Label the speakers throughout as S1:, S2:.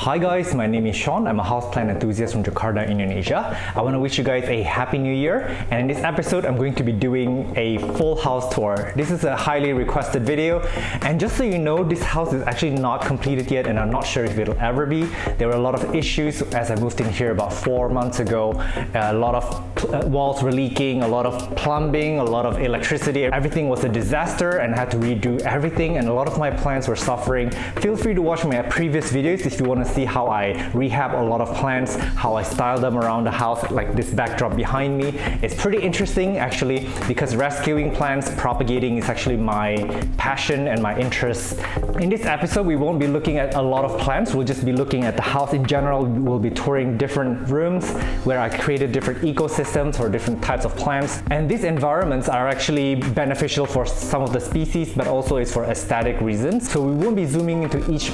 S1: Hi guys, my name is Sean. I'm a houseplant enthusiast from Jakarta, Indonesia. I want to wish you guys a happy new year, and in this episode I'm going to be doing a full house tour. This is a highly requested video, and just so you know, this house is actually not completed yet and I'm not sure if it'll ever be. There were a lot of issues as I moved in here about 4 months ago. A lot of walls were leaking, a lot of plumbing, a lot of electricity. Everything was a disaster and I had to redo everything, and a lot of my plants were suffering. Feel free to watch my previous videos if you want to see how I rehab a lot of plants, how I style them around the house, like this backdrop behind me. It's pretty interesting actually, because rescuing plants, propagating is actually my passion and my interest. In this episode, we won't be looking at a lot of plants, we'll just be looking at the house in general. We'll be touring different rooms where I created different ecosystems for different types of plants. And these environments are actually beneficial for some of the species, but also it's for aesthetic reasons. So we won't be zooming into each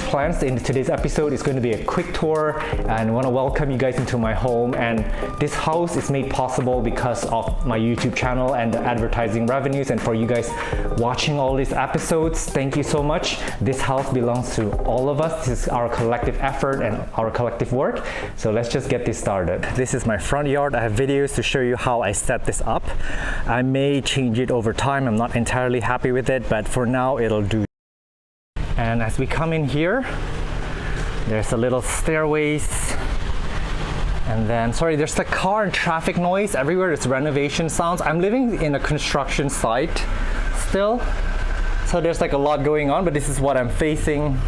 S1: plant in today's episode. It's going to be a quick tour, and I want to welcome you guys into my home. And this house is made possible because of my YouTube channel and the advertising revenues, and for you guys watching all these episodes, thank you so much. This house belongs to all of us. This is our collective effort and our collective work. So let's just get this started. This is my front yard. I have videos to show you how I set this up. I may change it over time. I'm not entirely happy with it, but for now it'll do. And as we come in here, there's a little stairways, and then there's the car and traffic noise everywhere. It's renovation sounds. I'm living in a construction site still, so there's like a lot going on, but this is what I'm facing.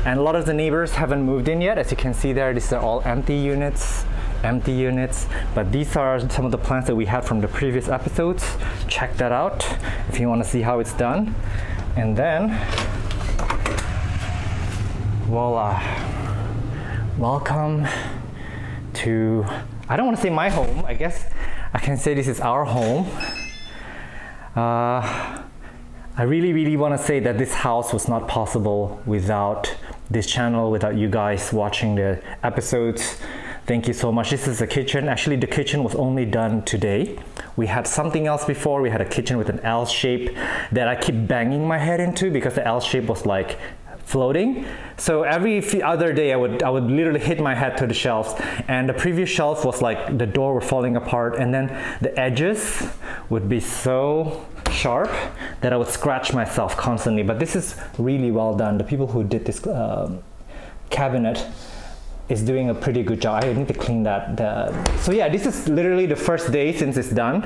S1: And a lot of the neighbors haven't moved in yet. As you can see there, these are all empty units, but these are some of the plants that we had from the previous episodes. Check that out if you want to see how it's done. And then voila, welcome to, I don't want to say my home, I guess I can say this is our home. I really want to say that this house was not possible without this channel, without you guys watching the episodes. Thank you so much. This is the kitchen. Actually, the kitchen was only done today. We had something else before. We had a kitchen with an L shape that I keep banging my head into because the L shape was like floating. So every other day I would literally hit my head to the shelves, and the previous shelf was like the door were falling apart, and then the edges would be so sharp that I would scratch myself constantly. But this is really well done. The people who did this cabinet is doing a pretty good job. I need to clean that. So yeah, this is literally the first day since it's done.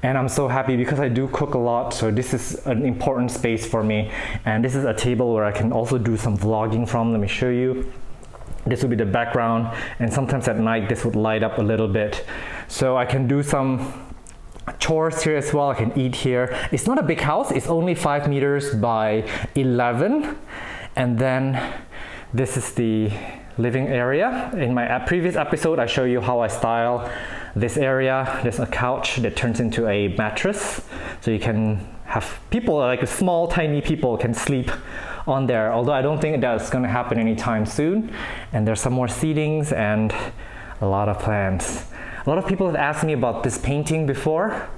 S1: And I'm so happy because I do cook a lot, so this is an important space for me. And this is a table where I can also do some vlogging from. Let me show you. This will be the background, and sometimes at night this would light up a little bit. So I can do some chores here as well. I can eat here. It's not a big house, it's only 5 meters by 11. And then this is the living area. In my previous episode, I show you how I style this area. There's a couch that turns into a mattress, so you can have people, like small tiny people can sleep on there, although I don't think that's going to happen anytime soon. And there's some more seatings and a lot of plants. A lot of people have asked me about this painting before.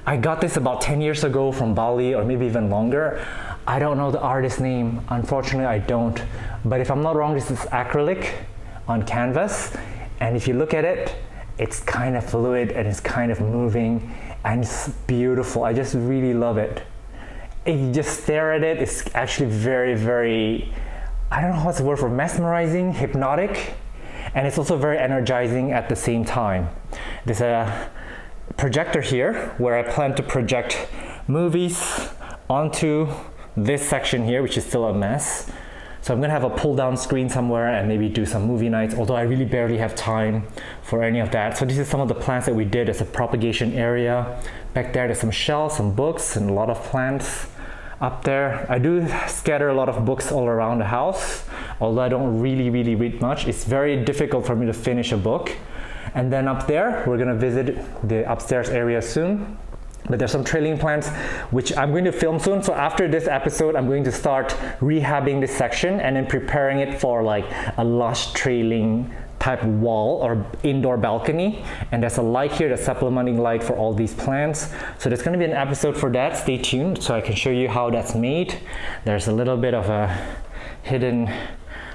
S1: I got this about 10 years ago from Bali, or maybe even longer. I don't know the artist's name, unfortunately I don't, but if I'm not wrong, this is acrylic on canvas, and if you look at it, it's kind of fluid and it's kind of moving, and it's beautiful. I just really love it. If you just stare at it, it's actually very, I don't know what's the word for, mesmerizing, hypnotic, and it's also very energizing at the same time. There's a projector here where I plan to project movies onto this section here, which is still a mess. So I'm gonna have a pull down screen somewhere and maybe do some movie nights, although I really barely have time for any of that. So this is some of the plants that we did as a propagation area. Back there, there's some shelves, some books, and a lot of plants. Up there, I do scatter a lot of books all around the house, although I don't really read much. It's very difficult for me to finish a book. And then up there, we're gonna visit the upstairs area soon. But there's some trailing plants which I'm going to film soon. So after this episode, I'm going to start rehabbing this section and then preparing it for like a lush trailing type wall or indoor balcony, and there's a light here, the supplementing light for all these plants. So there's going to be an episode for that. Stay tuned so I can show you how that's made. There's a little bit of a hidden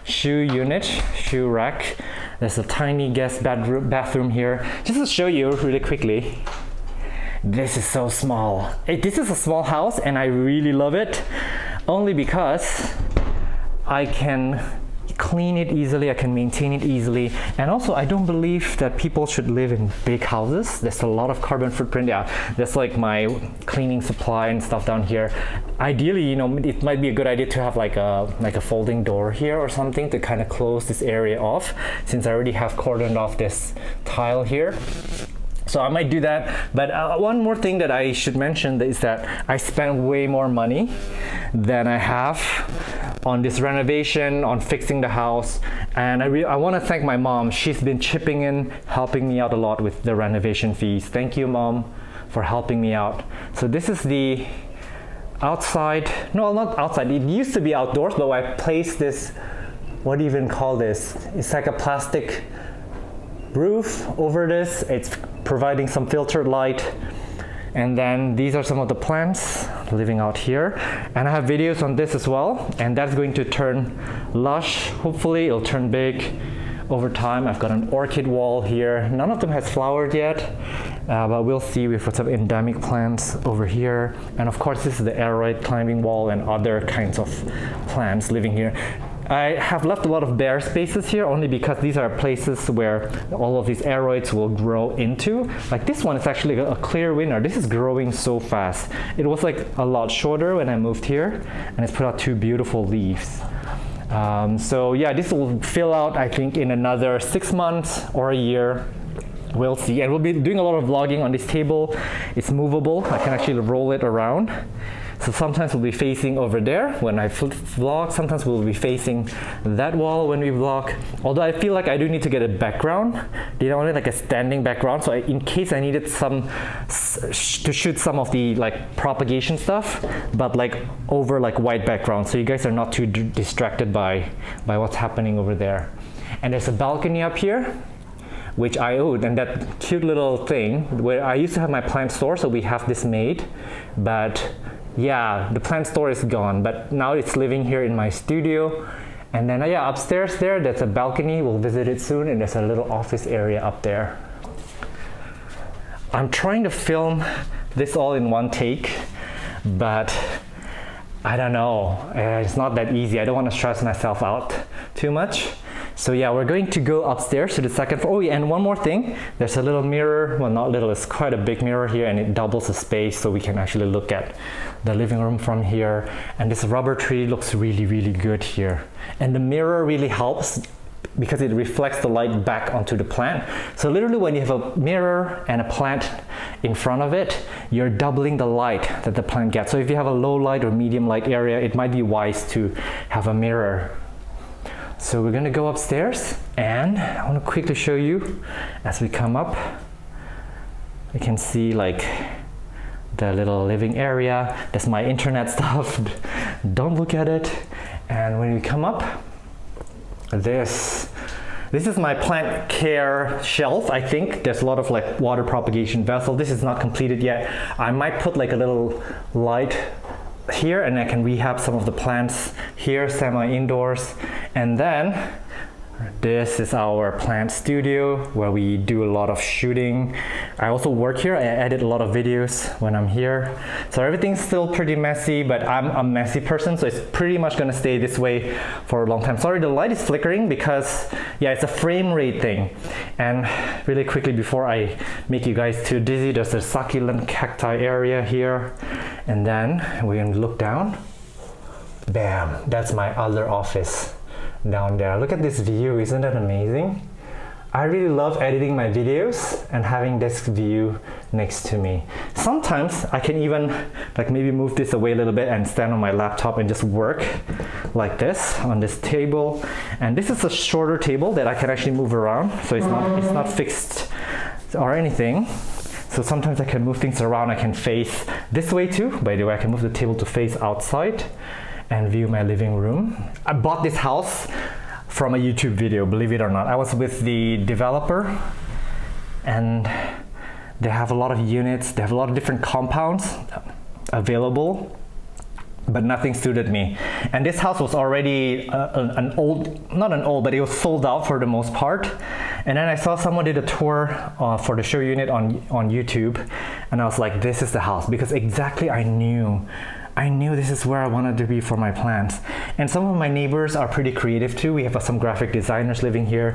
S1: shoe unit, shoe rack. There's a tiny guest bathroom here. Just to show you really quickly, this is so small. This is a small house and I really love it, only because I can clean it easily, I can maintain it easily, and also I don't believe that people should live in big houses. There's a lot of carbon footprint. Yeah, that's like my cleaning supply and stuff down here. Ideally, you know, it might be a good idea to have like a folding door here or something to kind of close this area off, since I already have cordoned off this tile here. So I might do that. But one more thing that I should mention is that I spent way more money than I have on this renovation, on fixing the house. And I want to thank my mom. She's been chipping in, helping me out a lot with the renovation fees. Thank you, Mom, for helping me out. So this is the outside, no, not outside. It used to be outdoors, but I placed this, what do you even call this? It's like a plastic roof over this. It's providing some filtered light. And then these are some of the plants living out here. And I have videos on this as well. And that's going to turn lush. Hopefully it'll turn big over time. I've got an orchid wall here. None of them has flowered yet, but we'll see. We've got some endemic plants over here. And of course, this is the aeroid climbing wall and other kinds of plants living here. I have left a lot of bare spaces here only because these are places where all of these aeroids will grow into. Like this one is actually a clear winner. This is growing so fast. It was like a lot shorter when I moved here, and it's put out 2 beautiful leaves. So yeah, this will fill out, I think, in another 6 months or a year. We'll see. And we'll be doing a lot of vlogging on this table. It's movable. I can actually roll it around. So sometimes we'll be facing over there when I vlog. Sometimes we'll be facing that wall when we vlog. Although I feel like I do need to get a background. You know, like a standing background. So in case I needed some to shoot some of the like propagation stuff, but like over like white background, so you guys are not too distracted by what's happening over there. And there's a balcony up here, which I owed, and that cute little thing where I used to have my plant store, so we have this made, but yeah, the plant store is gone, but now it's living here in my studio. And then yeah, upstairs there, that's a balcony. We'll visit it soon, and there's a little office area up there. I'm trying to film this all in one take, but I don't know, it's not that easy. I don't want to stress myself out too much. So yeah, we're going to go upstairs to the second floor. Oh yeah, and one more thing. There's a little mirror. Well, not little, it's quite a big mirror here, and it doubles the space, so we can actually look at the living room from here. And this rubber tree looks really, really good here. And the mirror really helps because it reflects the light back onto the plant. So literally when you have a mirror and a plant in front of it, you're doubling the light that the plant gets. So if you have a low light or medium light area, it might be wise to have a mirror. So we're gonna go upstairs, and I wanna quickly show you as we come up. You can see like the little living area. That's my internet stuff. Don't look at it. And when we come up, this is my plant care shelf. I think there's a lot of like water propagation vessel. This is not completed yet. I might put like a little light here, and I can rehab some of the plants here, semi-indoors. And then this is our plant studio where we do a lot of shooting. I also work here. I edit a lot of videos when I'm here. So everything's still pretty messy, but I'm a messy person, so it's pretty much gonna stay this way for a long time. Sorry, the light is flickering because, yeah, it's a frame rate thing. And really quickly before I make you guys too dizzy, there's a succulent cacti area here. And then we're gonna look down. Bam, that's my other office down there. Look at this view, isn't that amazing? I really love editing my videos and having this view next to me. Sometimes I can even like maybe move this away a little bit and stand on my laptop and just work like this on this table. And this is a shorter table that I can actually move around, so it's not fixed or anything. So sometimes I can move things around. I can face this way too. By the way, I can move the table to face outside and view my living room. I bought this house from a YouTube video, believe it or not. I was with the developer, and they have a lot of units, they have a lot of different compounds available, but nothing suited me. And this house was already but it was sold out for the most part. And then I saw someone did a tour for the show unit on YouTube, and I was like, this is the house, because exactly I knew this is where I wanted to be for my plants. And some of my neighbors are pretty creative too. We have some graphic designers living here.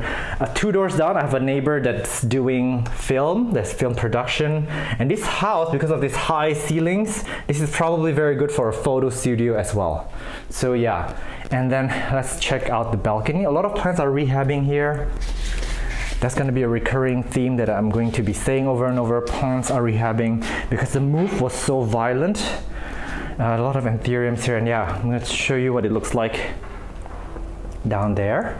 S1: 2 doors down, I have a neighbor that's doing film production. And this house, because of these high ceilings, this is probably very good for a photo studio as well. So yeah, and then let's check out the balcony. A lot of plants are rehabbing here. That's going to be a recurring theme that I'm going to be saying over and over. Plants are rehabbing because the move was so violent. A lot of anthuriums here, and yeah, I'm going to show you what it looks like down there.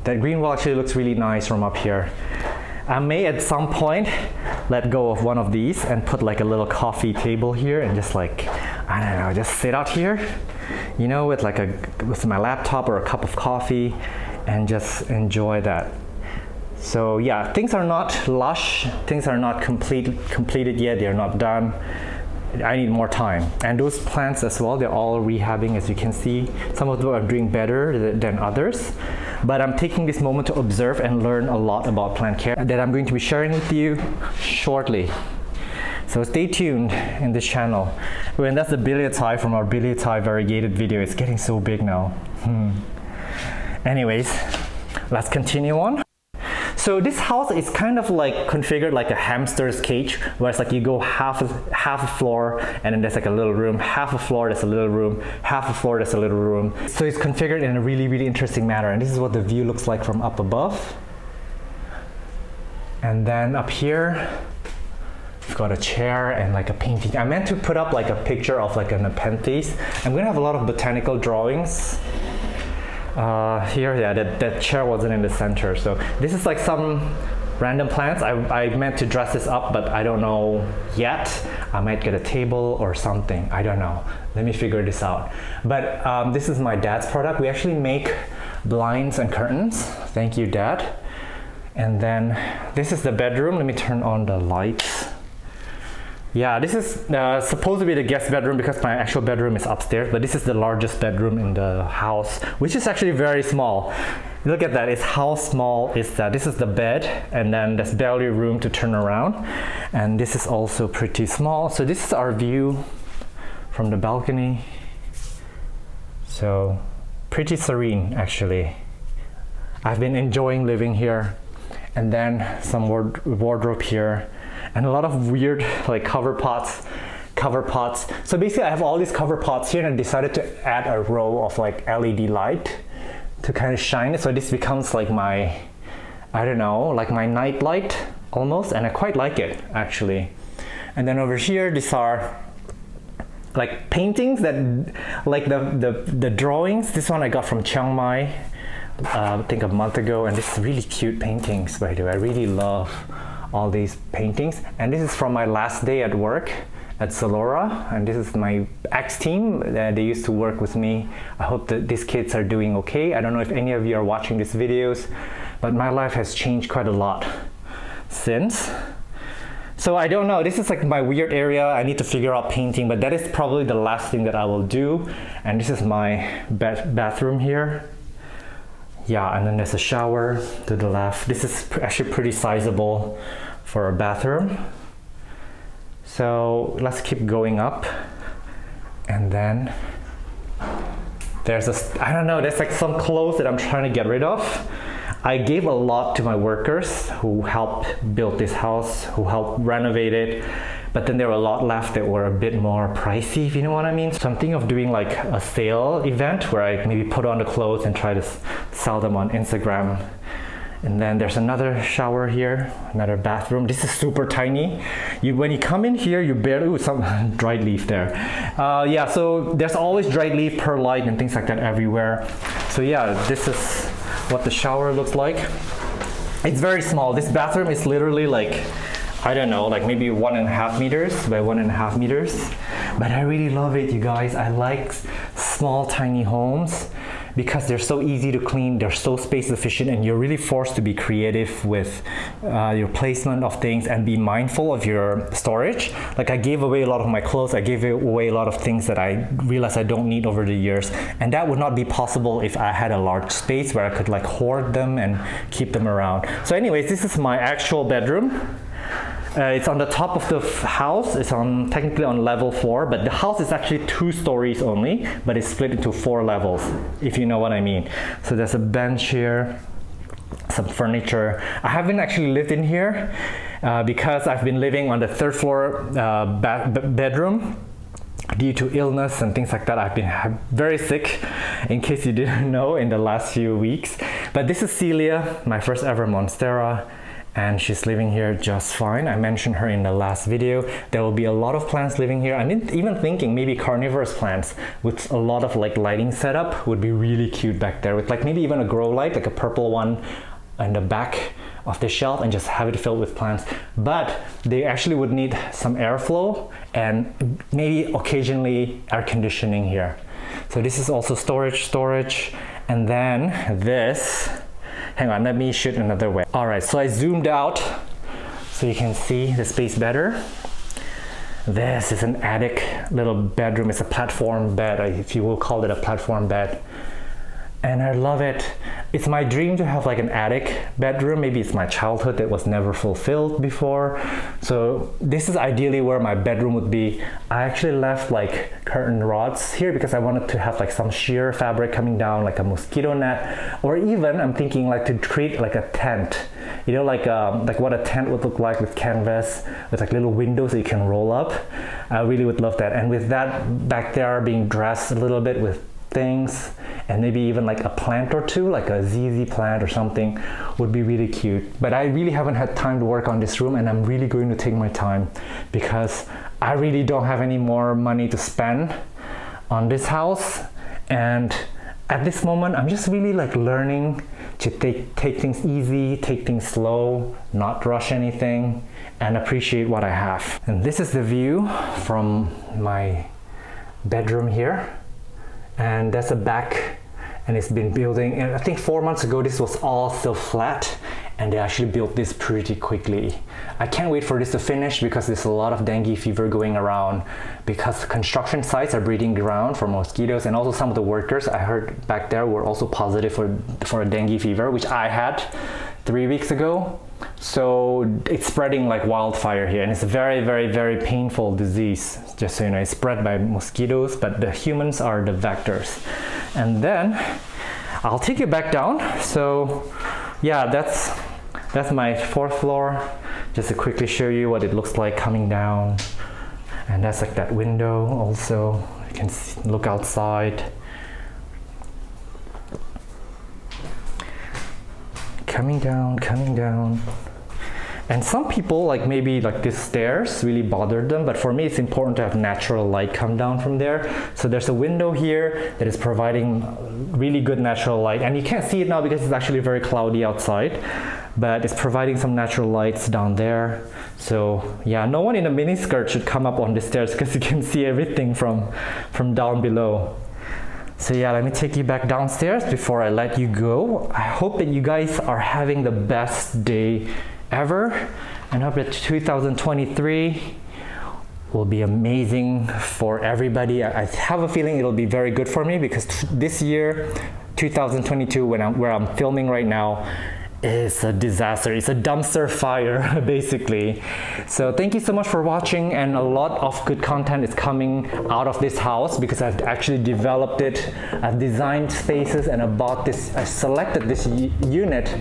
S1: That green wall actually looks really nice from up here. I may at some point let go of one of these and put like a little coffee table here and just like, I don't know, just sit out here, you know, with my laptop or a cup of coffee and just enjoy that. So yeah, things are not lush, things are not completed yet, they're not done. I need more time. And those plants as well, they're all rehabbing, as you can see. Some of them are doing better than others. But I'm taking this moment to observe and learn a lot about plant care that I'm going to be sharing with you shortly. So stay tuned in this channel. And that's the billiard tie from our billiard tie variegated video. It's getting so big now. Anyways, let's continue on. So this house is kind of like configured like a hamster's cage, where it's like you go half a floor, and then there's like a little room, half a floor, there's a little room, half a floor, there's a little room. So it's configured in a really, really interesting manner. And this is what the view looks like from up above. And then up here, we've got a chair and like a painting. I meant to put up like a picture of like an nepenthes. I'm gonna have a lot of botanical drawings. Here, yeah, that chair wasn't in the center. So this is like some random plants. I meant to dress this up, but I don't know yet. I might get a table or something. I don't know. Let me figure this out. But this is my dad's product. We actually make blinds and curtains. Thank you, Dad. And then this is the bedroom. Let me turn on the lights. Yeah, this is supposed to be the guest bedroom because my actual bedroom is upstairs, but this is the largest bedroom in the house, which is actually very small. Look at that, it's how small is that? This is the bed, and then there's barely room to turn around. And this is also pretty small. So this is our view from the balcony. So pretty serene, actually. I've been enjoying living here. And then some wardrobe here. And a lot of weird like cover pots. So basically I have all these cover pots here, and I decided to add a row of like LED light to kind of shine it. So this becomes like my, I don't know, like my night light almost. And I quite like it actually. And then over here, these are like paintings that, like the drawings. This one I got from Chiang Mai, I think a month ago. And this is really cute paintings, by the way. I really love all these paintings. And this is from my last day at work at Zalora, and this is my ex-team. They used to work with me. I hope that these kids are doing okay. I don't know if any of you are watching these videos, but my life has changed quite a lot since. So I don't know, this is like my weird area. I need to figure out painting, but that is probably the last thing that I will do. And this is my bathroom here. Yeah, and then there's a shower to the left. This is actually pretty sizable for a bathroom. So let's keep going up. And then there's I don't know, there's like some clothes that I'm trying to get rid of. I gave a lot to my workers who helped build this house, who helped renovate it. But then there were a lot left that were a bit more pricey, if you know what I mean. So I'm thinking of doing like a sale event where I maybe put on the clothes and try to sell them on Instagram. And then there's another shower here, another bathroom. This is super tiny. When you come in here, you barely, ooh, some dried leaf there. Yeah, so there's always dried leaf, perlite, and things like that everywhere. So yeah, this is what the shower looks like. It's very small. This bathroom is literally like, I don't know, like maybe 1.5 meters by 1.5 meters. But I really love it, you guys. I like small, tiny homes because they're so easy to clean, they're so space efficient, and you're really forced to be creative with your placement of things and be mindful of your storage. Like I gave away a lot of my clothes, I gave away a lot of things that I realized I don't need over the years, and that would not be possible if I had a large space where I could like hoard them and keep them around. So anyways, this is my actual bedroom. It's on the top of the house. It's technically on level 4, but the house is actually 2 stories only, but it's split into 4 levels, if you know what I mean. So there's a bench here, some furniture. I haven't actually lived in here because I've been living on the 3rd floor bedroom. Due to illness and things like that, I've been very sick, in case you didn't know, in the last few weeks. But this is Celia, my first ever Monstera, and she's living here just fine. I mentioned her in the last video. There will be a lot of plants living here. I'm even thinking maybe carnivorous plants with a lot of like lighting setup would be really cute back there, with like maybe even a grow light, like a purple one in the back of the shelf, and just have it filled with plants. But they actually would need some airflow and maybe occasionally air conditioning here. So this is also storage, and then this, hang on, let me shoot another way. All right, so I zoomed out so you can see the space better. This is an attic little bedroom. It's a platform bed, if you will call it a platform bed. And I love it. It's my dream to have like an attic bedroom. Maybe it's my childhood that was never fulfilled before. So this is ideally where my bedroom would be. I actually left like curtain rods here because I wanted to have like some sheer fabric coming down, like a mosquito net, or even I'm thinking like to create like a tent. You know, like what a tent would look like with canvas, with like little windows that you can roll up. I really would love that. And with that back there being dressed a little bit with things, and maybe even like a plant or two, like a ZZ plant or something, would be really cute. But I really haven't had time to work on this room, and I'm really going to take my time because I really don't have any more money to spend on this house. And at this moment, I'm just really like learning to take things easy, take things slow, not rush anything, and appreciate what I have. And this is the view from my bedroom here. And that's the back, and it's been building, and I think 4 months ago this was all still flat, and they actually built this pretty quickly. I can't wait for this to finish because there's a lot of dengue fever going around because construction sites are breeding ground for mosquitoes, and also some of the workers I heard back there were also positive for a dengue fever, which I had 3 weeks ago. So it's spreading like wildfire here, and it's a very, very, very painful disease, just so you know. It's spread by mosquitoes, but the humans are the vectors. And then I'll take you back down. So yeah, that's my 4th floor, just to quickly show you what it looks like coming down. And that's like that window also, you can look outside. Coming down. And some people, like maybe like these stairs really bothered them, but for me it's important to have natural light come down from there. So there's a window here that is providing really good natural light, and you can't see it now because it's actually very cloudy outside, but it's providing some natural lights down there. So yeah, no one in a miniskirt should come up on the stairs because you can see everything from down below. So yeah, let me take you back downstairs before I let you go. I hope that you guys are having the best day ever, and hope that 2023 will be amazing for everybody. I have a feeling it'll be very good for me because this year, 2022, where I'm filming right now, is a disaster. It's a dumpster fire, basically. So thank you so much for watching, and a lot of good content is coming out of this house because I've actually developed it. I've designed spaces, and I selected this unit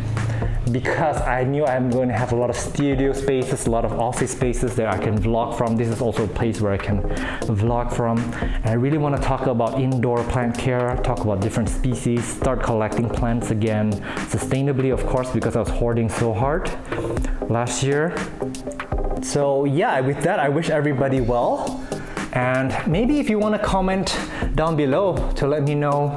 S1: because I knew I'm going to have a lot of studio spaces, a lot of office spaces that I can vlog from. This is also a place where I can vlog from. And I really want to talk about indoor plant care, talk about different species, start collecting plants again, sustainably, of course, because I was hoarding so hard last year. So yeah, with that, I wish everybody well. And maybe if you want to comment down below to let me know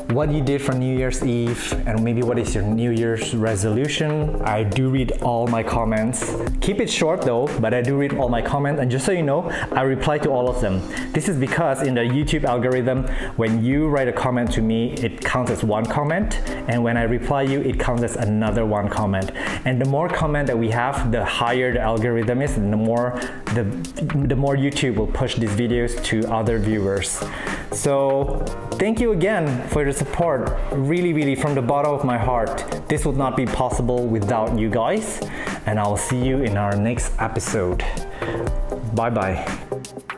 S1: what you did for New Year's Eve and maybe what is your New Year's resolution. I do read all my comments. Keep it short though, but I do read all my comments, and just so you know, I reply to all of them. This is because in the YouTube algorithm, when you write a comment to me, it counts as one comment, and when I reply you, it counts as another one comment. And the more comment that we have, the higher the algorithm is, and the more YouTube will push these videos to other viewers. So thank you again for your support. Really from the bottom of my heart. This would not be possible without you guys, and I'll see you in our next episode. Bye bye.